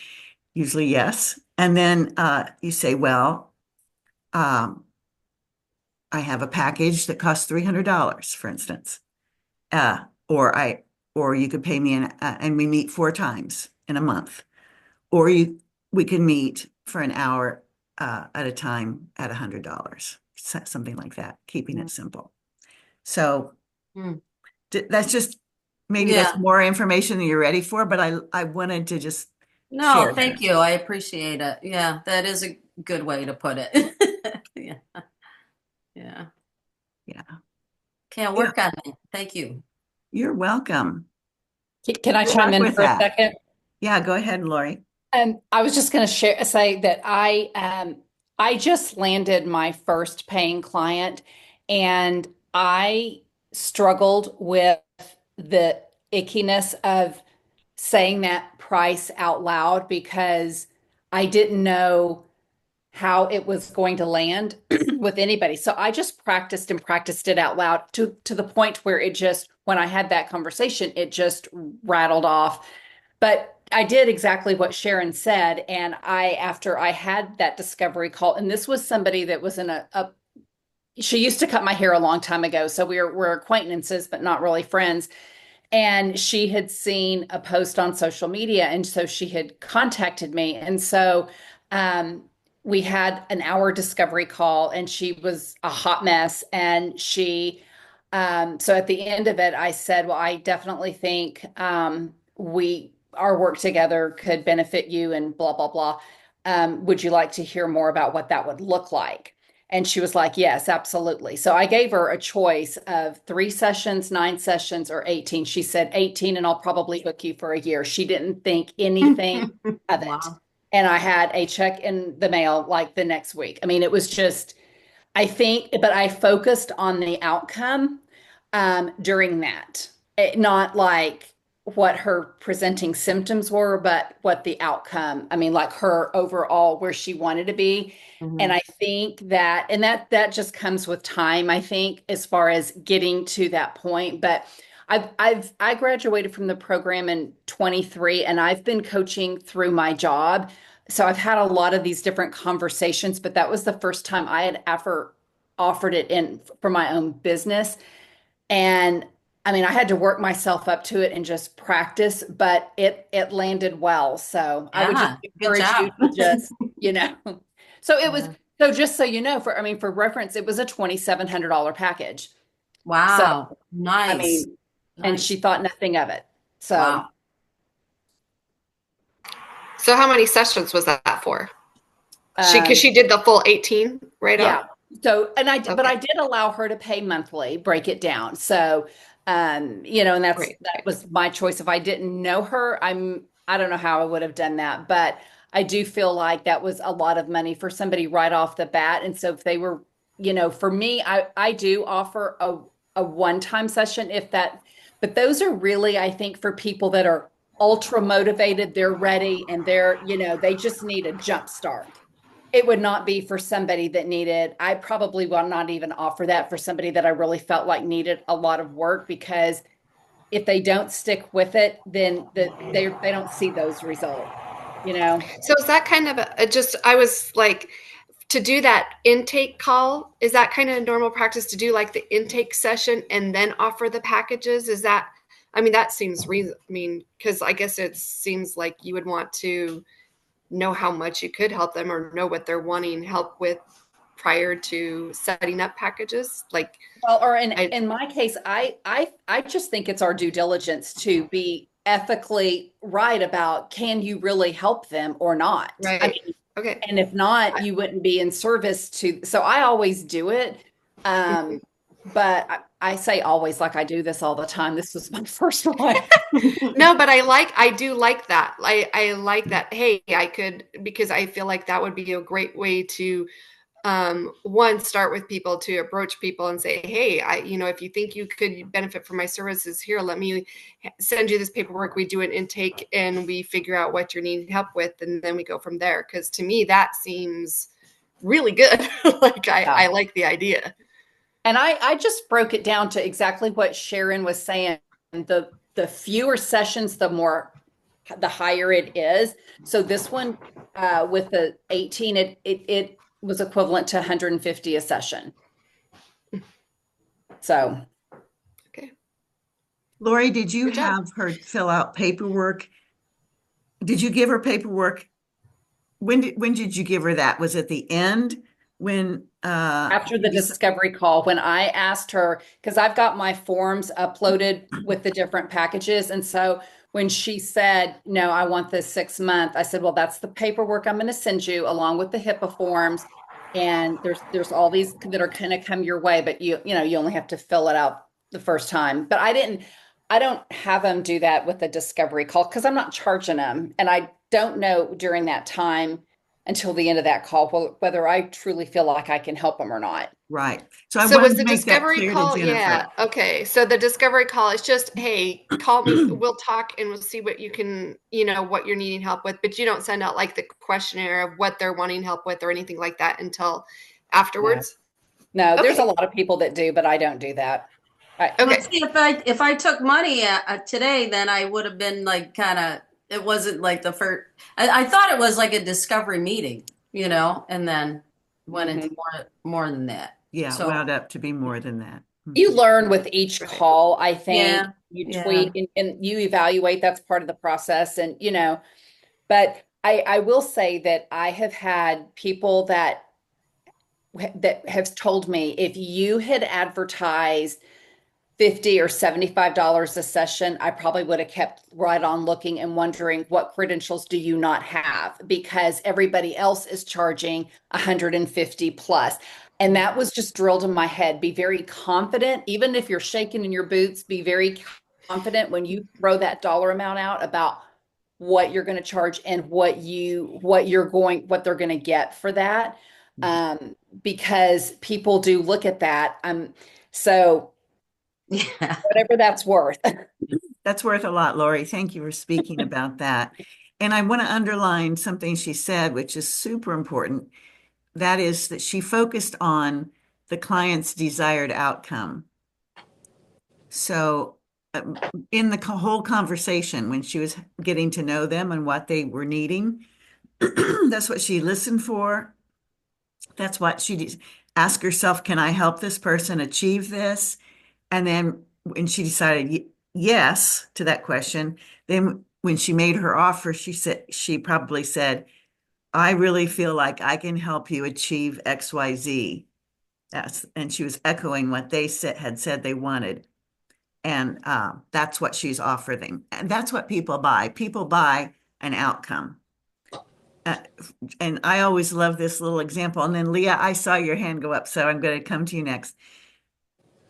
usually yes. And then you say, well, I have a package that costs $300, for instance. Or you could pay me and we meet 4 times in a month. Or we can meet for an hour at a time at $100, something like that, keeping it simple. So that's just, maybe that's more information than you're ready for, but I wanted to just No, thank you. I appreciate it. Yeah, that is a good way to put it. Yeah. Yeah. Yeah. Can't work on it. Thank you. You're welcome. Can I chime in for a second? Yeah, go ahead, Lori. I was just going to say that I just landed my first paying client, and I struggled with the ickiness of saying that price out loud because I didn't know how it was going to land with anybody. So I just practiced and practiced it out loud to the point where it just, when I had that conversation, it just rattled off. But I did exactly what Sharon said. And after I had that discovery call, and this was somebody that was in she used to cut my hair a long time ago. So we're acquaintances, but not really friends. And she had seen a post on social media. And so she had contacted me. And so we had an hour discovery call, and she was a hot mess. And so at the end of it, I said, well, I definitely think our work together could benefit you and blah, blah, blah. Would you like to hear more about what that would look like? And she was like, yes, absolutely. So I gave her a choice of 3 sessions, 9 sessions, or 18. She said 18, and I'll probably book you for a year. She didn't think anything of it. Wow. And I had a check in the mail like the next week. I mean, it was just, I think, but I focused on the outcome during that. Not like what her presenting symptoms were, but what the outcome, I mean, like her overall, where she wanted to be. And I think that, and that just comes with time, I think, as far as getting to that point. But I graduated from the program in 23, and I've been coaching through my job. So I've had a lot of these different conversations, but that was the first time I had ever offered it in for my own business. And I mean, I had to work myself up to it and just practice, but it landed well. So I would just encourage you to just, So it was, so just so you know, for reference, it was a $2,700 package. Wow. So, Nice. I mean, and she thought nothing of it. So, wow. So how many sessions was that for? Because she did the full 18 right off? So, and but I did allow her to pay monthly, break it down. So, and that was my choice. If I didn't know her, I don't know how I would have done that, but I do feel like that was a lot of money for somebody right off the bat. And so if they were, for me, I do offer a one-time session but those are really, I think, for people that are ultra motivated, they're ready, and they just need a jump start. It would not be for somebody that I probably will not even offer that for somebody that I really felt like needed a lot of work, because if they don't stick with it, then they don't see those results, So is that kind of I was like, to do that intake call, is that kind of normal practice to do like the intake session and then offer the packages? Is that, that seems because I guess it seems like you would want to know how much you could help them or know what they're wanting help with prior to setting up packages? Like, well, or in my case, I just think it's our due diligence to be ethically right about, can you really help them or not? right. I mean, Okay. and if not, you wouldn't be in service to. So I always do it. But I say always, like I do this all the time. This was my first one. No, but I do like that. I like that. Hey, I could, because I feel like that would be a great way to, one, start with people, to approach people and say, hey, if you think you could benefit from my services, here, let me send you this paperwork. We do an intake and we figure out what you're needing help with, and then we go from there. Because to me, that seems really good. Like I like the idea. And I just broke it down to exactly what Sharon was saying. The fewer sessions, the higher it is. So this one, with the 18, it was equivalent to 150 a session. So. Okay. Lori, did you have her fill out paperwork? Did you give her paperwork? When did you give her that? Was it the end? When after the discovery call, when I asked her, because I've got my forms uploaded with the different packages. And so when she said, no, I want this 6 month, I said, well, that's the paperwork I'm going to send you along with the HIPAA forms. And there's all these that are going to come your way, but you only have to fill it out the first time. But I don't have them do that with the discovery call because I'm not charging them. And I don't know during that time until the end of that call whether I truly feel like I can help them or not. Right. So I So wanted was the to make that discovery clear call? to Jennifer. Yeah. Okay. So the discovery call is just, hey, call me. We'll talk and we'll see what you can, what you're needing help with. But you don't send out like the questionnaire of what they're wanting help with or anything like that until afterwards. No, there's a lot of people that do, but I don't do that. Okay. But see, if I took money today, then I would have been like it wasn't like the first. I thought it was like a discovery meeting, and then went into more than that. Yeah, so wound up to be more than that. You learn with each call, I think. Yeah, you tweak and you evaluate. That's part of the process, and But I will say that I have had people that have told me, if you had advertised $50 or $75 a session, I probably would have kept right on looking and wondering, what credentials do you not have? Because everybody else is charging 150 plus. And that was just drilled in my head. Be very confident, even if you're shaking in your boots, be very confident when you throw that dollar amount out about what you're going to charge and what they're going to get for that. Because people do look at that. So yeah, whatever that's worth. That's worth a lot, Lori. Thank you for speaking about that. And I want to underline something she said, which is super important. That is that she focused on the client's desired outcome. So in the whole conversation, when she was getting to know them and what they were needing, that's what she listened for. That's what she asked herself, can I help this person achieve this? And then when she decided yes to that question, then when she made her offer, she probably said, I really feel like I can help you achieve XYZ. And she was echoing what they had said they wanted. And that's what she's offering. And that's what people buy. People buy an outcome. And I always love this little example. And then Leah, I saw your hand go up, so I'm going to come to you next.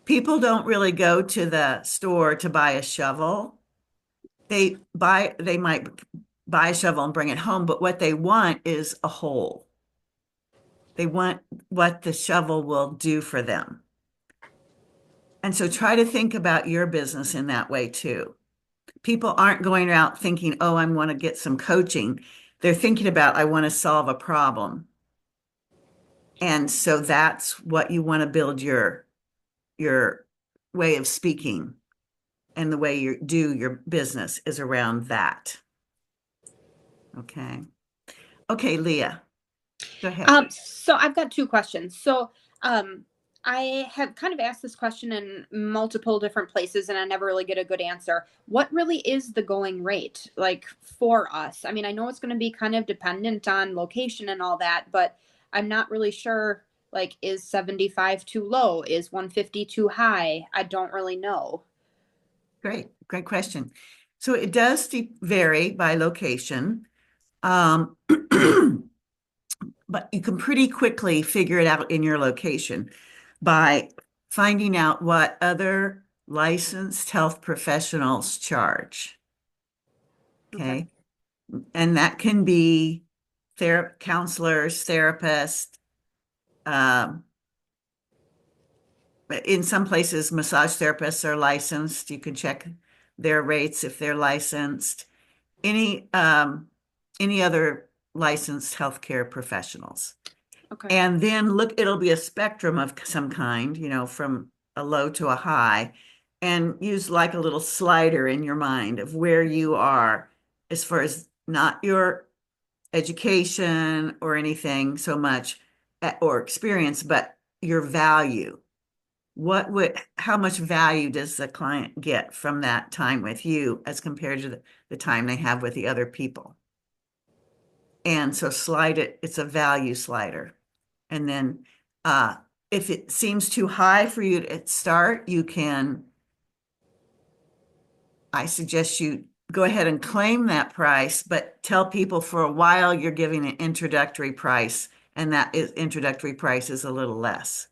People don't really go to the store to buy a shovel. They might buy a shovel and bring it home, but what they want is a hole. They want what the shovel will do for them. And so try to think about your business in that way too. People aren't going out thinking, oh, I want to get some coaching. They're thinking about, I want to solve a problem. And so that's what you want to build your way of speaking, and the way you do your business is around that. Okay, Leah, go ahead. So I've got two questions. So I have kind of asked this question in multiple different places and I never really get a good answer. What really is the going rate like for us? I mean, I know it's going to be kind of dependent on location and all that, but I'm not really sure Like, is 75 too low? Is 150 too high? I don't really know. Great question. So it does vary by location. But you can pretty quickly figure it out in your location by finding out what other licensed health professionals charge. Okay. And that can be counselors, therapists. In some places, massage therapists are licensed. You can check their rates if they're licensed. Any other licensed healthcare professionals. Okay. And then look, it'll be a spectrum of some kind, from a low to a high, and use like a little slider in your mind of where you are as far as not your education or anything so much or experience, but your value. How much value does the client get from that time with you as compared to the time they have with the other people? And so it's a value slider. And then if it seems too high for you to start, I suggest you go ahead and claim that price, but tell people for a while you're giving an introductory price, and introductory price is a little less.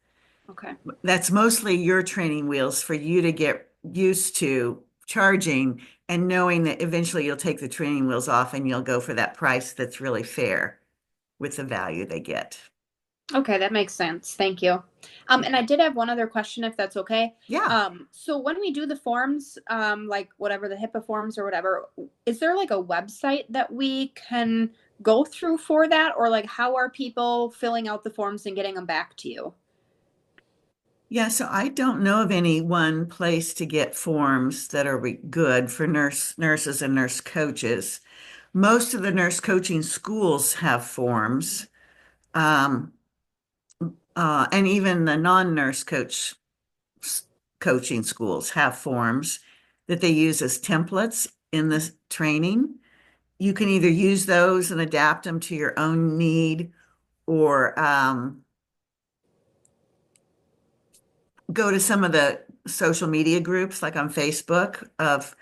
Okay. That's mostly your training wheels for you to get used to charging and knowing that eventually you'll take the training wheels off and you'll go for that price that's really fair with the value they get. Okay, that makes sense. Thank you. And I did have one other question, if that's okay. Yeah. So when we do the forms, like whatever the HIPAA forms or whatever, is there like a website that we can go through for that? Or like, how are people filling out the forms and getting them back to you? Yeah, so I don't know of any one place to get forms that are good for nurses and nurse coaches. Most of the nurse coaching schools have forms, and even the non-nurse coaching schools have forms that they use as templates in the training. You can either use those and adapt them to your own need, or go to some of the social media groups, like on Facebook, of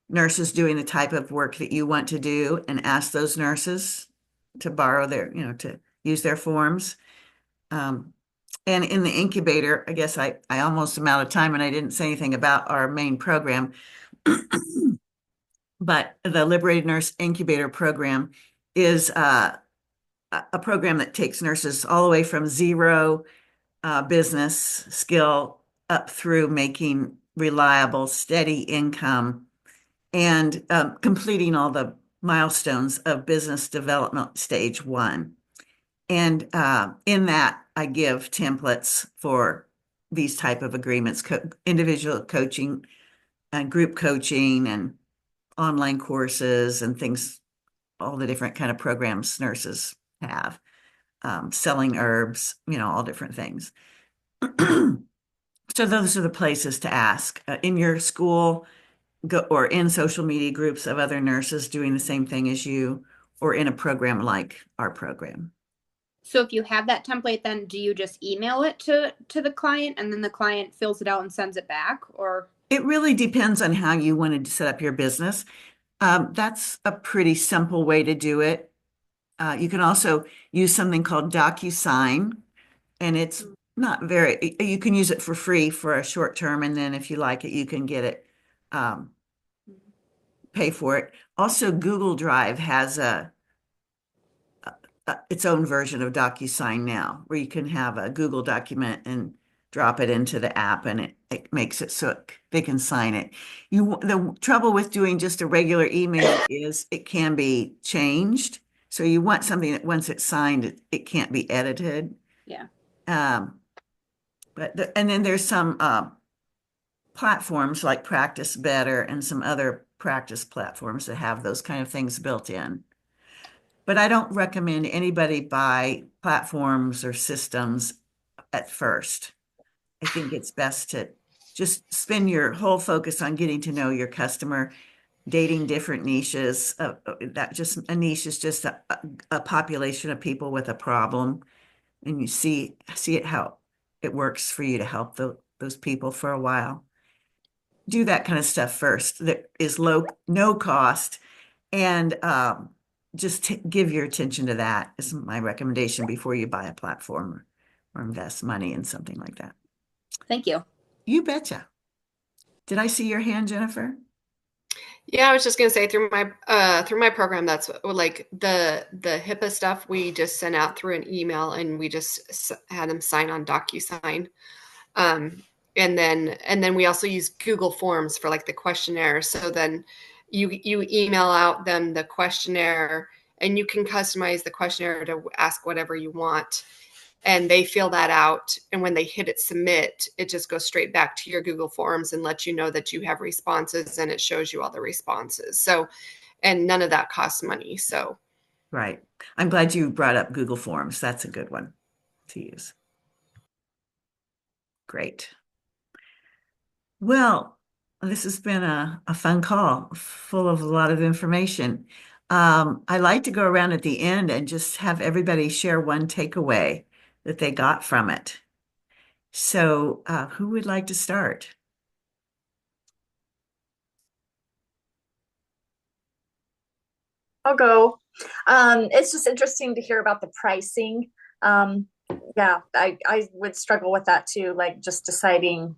nurses doing the type of work that you want to do, and ask those nurses to borrow to use their forms. And in the incubator, I guess I almost am out of time and I didn't say anything about our main program, but the Liberated Nurse Incubator program is a program that takes nurses all the way from zero business skill up through making reliable, steady income and completing all the milestones of business development stage 1. And in that, I give templates for these type of agreements, individual coaching and group coaching and online courses and things, all the different kind of programs nurses have, selling herbs, all different things. So those are the places to ask in your school, or in social media groups of other nurses doing the same thing as you, or in a program like our program. So if you have that template, then do you just email it to the client and then the client fills it out and sends it back? Or it really depends on how you wanted to set up your business. That's a pretty simple way to do it. You can also use something called DocuSign, and it's not you can use it for free for a short term, and then if you like it, you can get it, pay for it. Also, Google Drive has its own version of DocuSign now, where you can have a Google document and drop it into the app, and it makes it so they can sign it. The trouble with doing just a regular email is it can be changed. So you want something that once it's signed, it can't be edited. Yeah. And then there's some platforms like Practice Better and some other practice platforms that have those kind of things built in. But I don't recommend anybody buy platforms or systems at first. I think it's best to just spend your whole focus on getting to know your customer, dating different niches. That just a niche is just a population of people with a problem. and you see it how it works for you to help those people for a while. Do that kind of stuff first. That is no cost, and just give your attention to that is my recommendation before you buy a platform or invest money in something like that. Thank you. You betcha. Did I see your hand, Jennifer? Yeah, I was just gonna say through my program, that's like the HIPAA stuff we just sent out through an email, and we just had them sign on DocuSign. And then we also use Google Forms for like the questionnaire. So then you email out them the questionnaire, and you can customize the questionnaire to ask whatever you want. And they fill that out. And when they hit submit, it just goes straight back to your Google Forms and lets you know that you have responses, and it shows you all the responses. So, and none of that costs money. So, right. I'm glad you brought up Google Forms. That's a good one to use. Great. Well, this has been a fun call, full of a lot of information. I like to go around at the end and just have everybody share one takeaway that they got from it. So, who would like to start? I'll go. It's just interesting to hear about the pricing. Yeah, I would struggle with that too, like just deciding.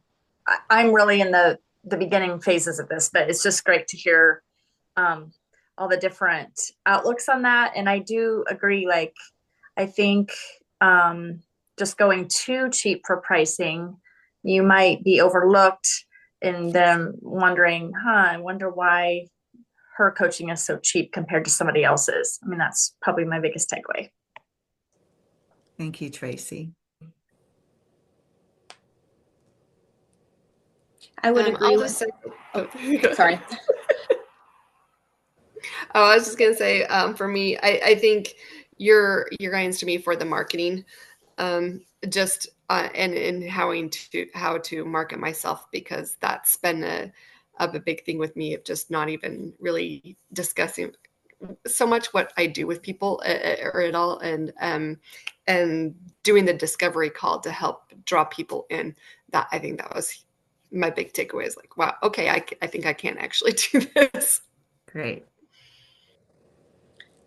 I'm really in the beginning phases of this, but it's just great to hear all the different outlooks on that. And I do agree, like, I think just going too cheap for pricing, you might be overlooked and then wondering, I wonder why her coaching is so cheap compared to somebody else's. I mean, that's probably my biggest takeaway. Thank you, Tracy. I would agree with. Sorry. Oh, I was just gonna say, for me, I think your guidance to me for the marketing, just and how to market myself, because that's been a big thing with me of just not even really discussing so much what I do with people or at all, and doing the discovery call to help draw people in. That, I think that was my big takeaway, is like, wow, okay, I think I can actually do this. Great.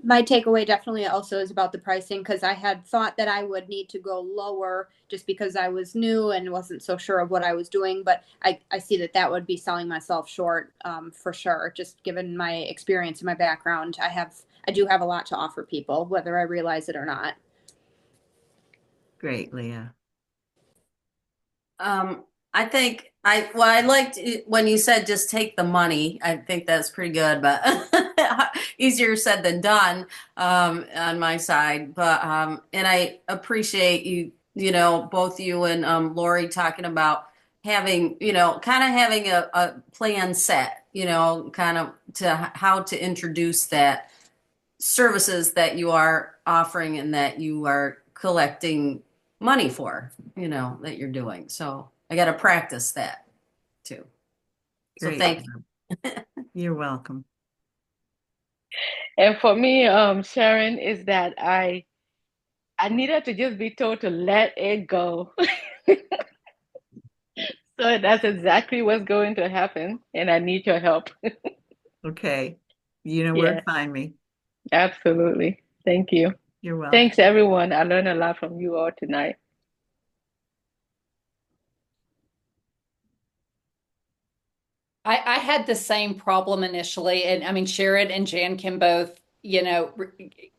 My takeaway definitely also is about the pricing, because I had thought that I would need to go lower just because I was new and wasn't so sure of what I was doing. But I see that would be selling myself short, for sure. Just given my experience and my background, I do have a lot to offer people, whether I realize it or not. Great, Leah. I think I liked it when you said just take the money. I think that's pretty good, but easier said than done, on my side. But and I appreciate both you and Lori talking about having, kind of having a plan set, kind of to how to introduce that services that you are offering and that you are collecting money for, that you're doing. So I got to practice that too. So Great. thank you. You're welcome. And for me, Sharon, is that I needed to just be told to let it go. So that's exactly what's going to happen, and I need your help. Okay. You know where to find me. Absolutely. Thank you. You're welcome. Thanks, everyone. I learned a lot from you all tonight. I had the same problem initially. And I mean, Sharon and Jan can both,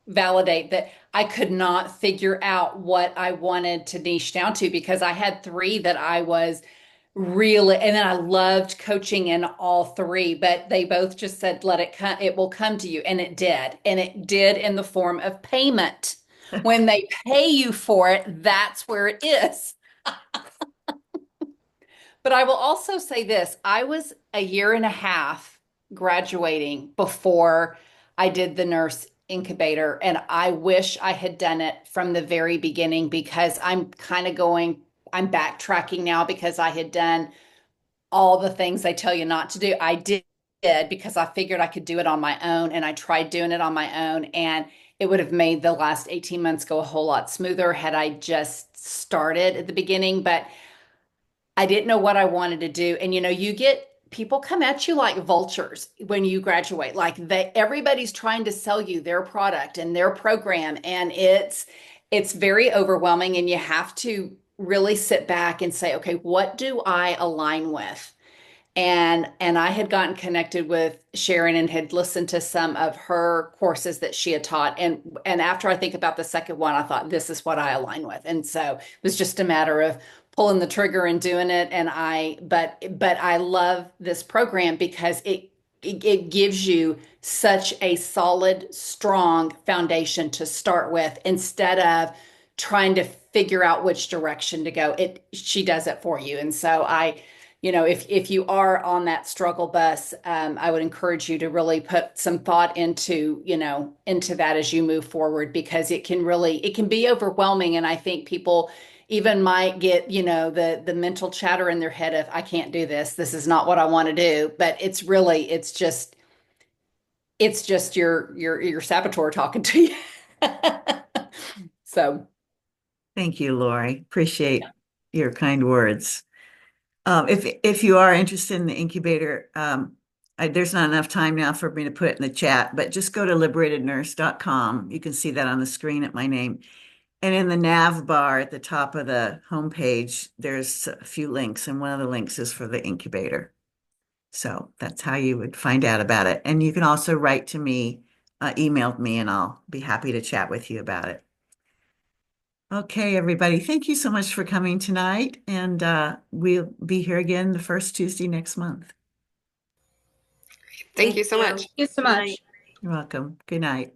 validate that I could not figure out what I wanted to niche down to, because I had three that I was really, and then I loved coaching in all three, but they both just said, let it come, it will come to you. And it did. And it did in the form of payment. When they pay you for it, that's where it is. But I will also say this, I was a year and a half graduating before I did the nurse incubator, and I wish I had done it from the very beginning, because I'm backtracking now because I had done all the things they tell you not to do. I did because I figured I could do it on my own, and I tried doing it on my own, and it would have made the last 18 months go a whole lot smoother had I just started at the beginning. But I didn't know what I wanted to do. And you get people come at you like vultures when you graduate. Like everybody's trying to sell you their product and their program, and it's very overwhelming, and you have to really sit back and say, okay, what do I align with? And I had gotten connected with Sharon and had listened to some of her courses that she had taught. And after I think about the second one, I thought this is what I align with. And so it was just a matter of pulling the trigger and doing it. But I love this program because it gives you such a solid, strong foundation to start with instead of trying to figure out which direction to go. She does it for you. And so if you are on that struggle bus, I would encourage you to really put some thought into that as you move forward, because it can be overwhelming. And I think people even might get, the mental chatter in their head of, I can't do this. This is not what I want to do. But it's just your saboteur talking to you. So. Thank you, Lori. Appreciate your kind words. If you are interested in the incubator, there's not enough time now for me to put it in the chat, but just go to liberatednurse.com. You can see that on the screen at my name. And in the nav bar at the top of the homepage, there's a few links, and one of the links is for the incubator. So that's how you would find out about it. And you can also write to me, email me, and I'll be happy to chat with you about it. Okay, everybody, thank you so much for coming tonight, and we'll be here again the first Tuesday next month. Thank you so much. Thank you so much. You're welcome. Good night.